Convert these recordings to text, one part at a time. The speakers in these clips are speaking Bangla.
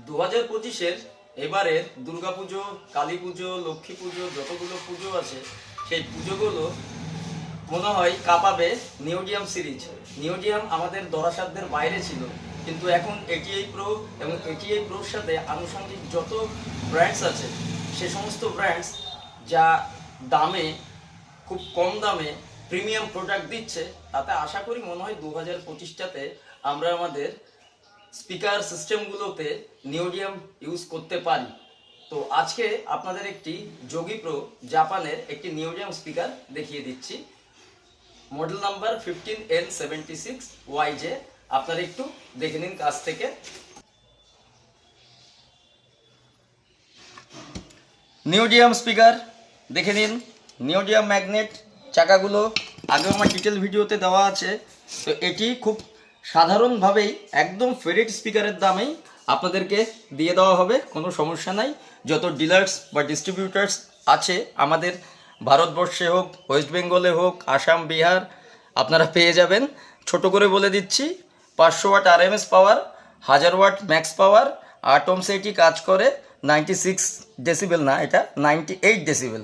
2025-এর এবারের দুর্গাপুজো, কালী পুজো, লক্ষ্মী পুজো, যতগুলো পুজো আছে সেই পুজোগুলো মনে হয় কাঁপাবে নিউডিয়াম সিরিজ। নিউডিয়াম আমাদের ধরাসাধ্যের বাইরে ছিল, কিন্তু এখন এটিআই প্রো এবং এটিআই প্রোর সাথে আনুষঙ্গিক যত ব্র্যান্ডস আছে সে সমস্ত ব্র্যান্ডস যা দামে, খুব কম দামে প্রিমিয়াম প্রোডাক্ট দিচ্ছে, তাতে আশা করি মনে হয় 2025টাতে আমরা আমাদের স্পিকার সিস্টেমগুলোতে নিউডিয়াম ইউজ করতে পারি। তো আজকে আপনাদের একটি যোগী প্রো জাপানের একটি নিউডিয়াম স্পিকার দেখিয়ে দিচ্ছি। Model number 15N76YJ। আপনারা একটু দেখে নিন কাছ থেকে। নিউডিয়াম স্পিকার দেখে নিন, নিউডিয়াম ম্যাগনেট চাকাগুলো আগেও আমার ডিটেল ভিডিওতে দেওয়া আছে। তো এটি খুব সাধারণভাবেই একদম ফেরিট স্পিকারের দামেই আপনাদেরকে দিয়ে দেওয়া হবে, কোনো সমস্যা নাই। যত ডিলার্স বা ডিস্ট্রিবিউটার্স আছে আমাদের ভারতবর্ষে হোক, ওয়েস্ট বেঙ্গলে হোক, আসাম, বিহার, আপনারা পেয়ে যাবেন। ছোট করে বলে দিচ্ছি, 500 ওয়াট আরএমএস পাওয়ার, 1000 ওয়াট ম্যাক্স পাওয়ার, 8 ওহমসে এটি কাজ করে। 96 ডেসিবেল না, এটা 98 ডেসিবেল।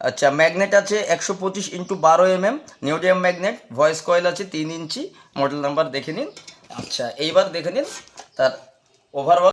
আচ্ছা, ম্যাগনেট আছে 125x12 neodymium magnet. Voice coil আছে 3 ইঞ্চি। মডেল নাম্বার দেখে নিন। আচ্ছা, এইবার দেখে নিন তার ওভারঅল